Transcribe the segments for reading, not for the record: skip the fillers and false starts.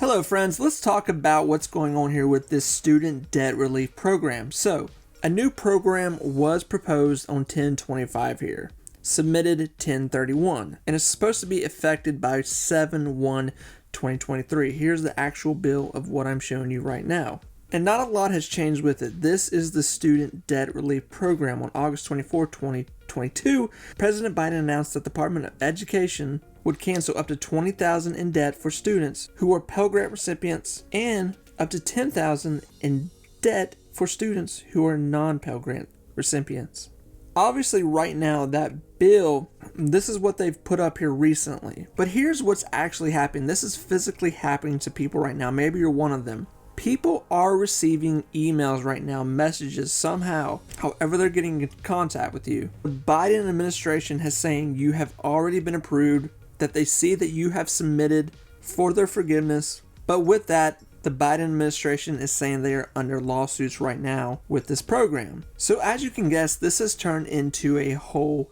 Hello friends, let's talk about what's going on here with this student debt relief program. So, a new program was proposed on 10/25 here, submitted 10/31, and it's supposed to be effected by 7/1/2023. Here's the actual bill of what I'm showing you right now. And not a lot has changed with it. This is the student debt relief program. On August 24, 2022, President Biden announced that the Department of Education would cancel up to $20,000 in debt for students who are Pell Grant recipients and up to $10,000 in debt for students who are non-Pell Grant recipients. Obviously, right now, that bill, this is what they've put up here recently. But here's what's actually happening. This is physically happening to people right now. Maybe you're one of them. People are receiving emails right now, messages somehow, however they're getting in contact with you. The Biden administration has saying you have already been approved, that they see that you have submitted for their forgiveness. But with that, the Biden administration is saying they are under lawsuits right now with this program. So as you can guess, this has turned into a whole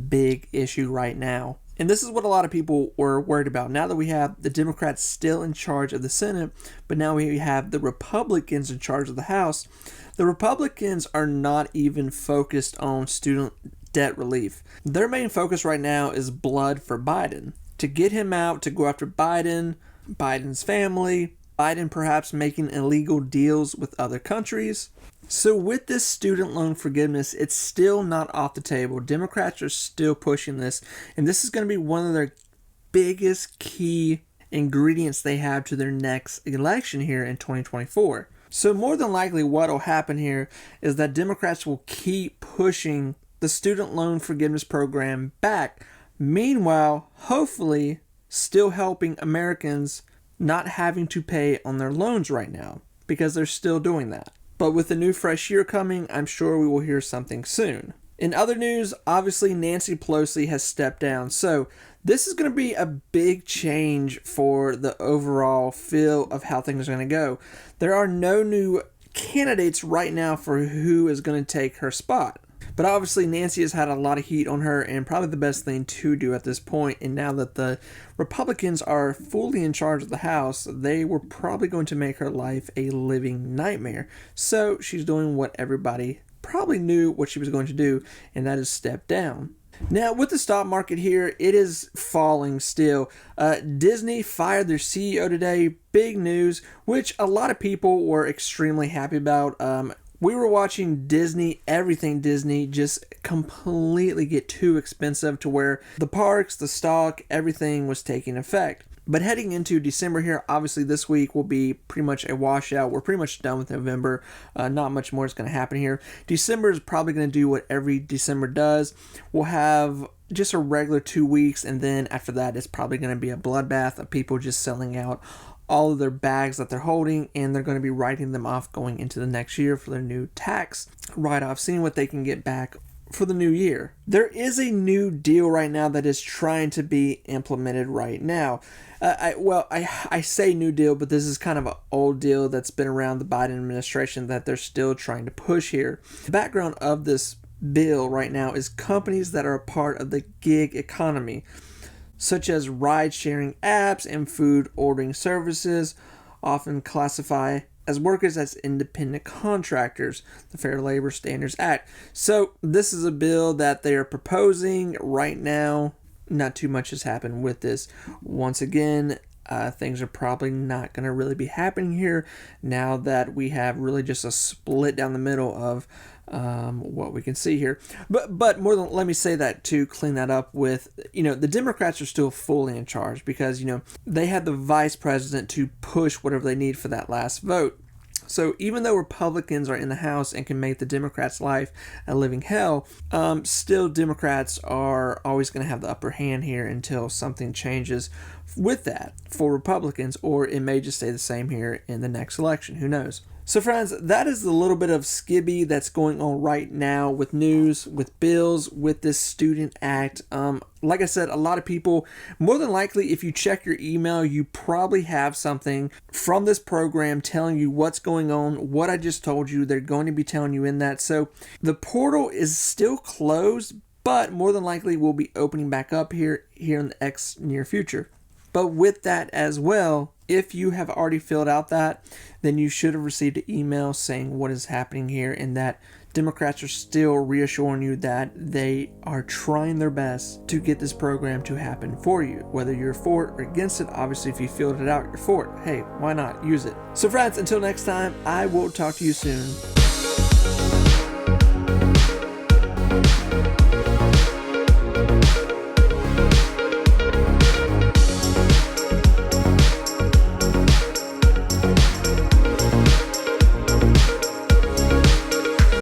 big issue right now. And this is what a lot of people were worried about. Now that we have the Democrats still in charge of the Senate, but now we have the Republicans in charge of the House, the Republicans are not even focused on student debt relief. Their main focus right now is blood for Biden. To get him out, to go after Biden, Biden's family, Biden perhaps making illegal deals with other countries. So with this student loan forgiveness, it's still not off the table. Democrats are still pushing this, and this is going to be one of their biggest key ingredients they have to their next election here in 2024. So more than likely what will happen here is that Democrats will keep pushing the student loan forgiveness program back. Meanwhile, hopefully still helping Americans not having to pay on their loans right now, because they're still doing that. But with the new fresh year coming, I'm sure we will hear something soon. In other news, obviously Nancy Pelosi has stepped down. So this is going to be a big change for the overall feel of how things are going to go. There are no new candidates right now for who is going to take her spot. But obviously Nancy has had a lot of heat on her, and probably the best thing to do at this point. And now that the Republicans are fully in charge of the House, they were probably going to make her life a living nightmare. So she's doing what everybody probably knew what she was going to do, and that is step down. Now, with the stock market here, it is falling still. Disney fired their CEO today. Big news, which a lot of people were extremely happy about. We were watching Disney, everything Disney, just completely get too expensive to where the parks, the stock, everything was taking effect. But heading into December here, obviously this week will be pretty much a washout. We're pretty much done with November. Not much more is going to happen here. December is probably going to do what every December does. We'll have just a regular 2 weeks, and then after that, it's probably going to be a bloodbath of people just selling out all of their bags that they're holding, and they're going to be writing them off going into the next year for their new tax write-off, seeing what they can get back for the new year. There is a new deal right now that is trying to be implemented right now. I say new deal, but this is kind of an old deal that's been around the Biden administration that they're still trying to push here. The background of this bill right now is companies that are a part of the gig economy, such as ride-sharing apps and food ordering services, often classify as workers as independent contractors, the Fair Labor Standards Act. So this is a bill that they are proposing right now. Not too much has happened with this. Once again, things are probably not going to really be happening here now that we have really just a split down the middle of what we can see here. But more than, let me say that to clean that up with, the Democrats are still fully in charge because, they had the vice president to push whatever they need for that last vote. So even though Republicans are in the House and can make the Democrats' life a living hell, still Democrats are always going to have the upper hand here until something changes with that for Republicans, or it may just stay the same here in the next election. Who knows? So friends, that is the little bit of skibby that's going on right now with news, with bills, with this student act. Like I said, a lot of people, more than likely, if you check your email, you probably have something from this program telling you what's going on, what I just told you. They're going to be telling you in that. So the portal is still closed, but more than likely will be opening back up here in the near future. But with that as well, If you have already filled out that, then you should have received an email saying what is happening here, and that Democrats are still reassuring you that they are trying their best to get this program to happen for you. Whether you're for it or against it, obviously if you filled it out, you're for it. Hey, why not? Use it. So friends, until next time, I will talk to you soon.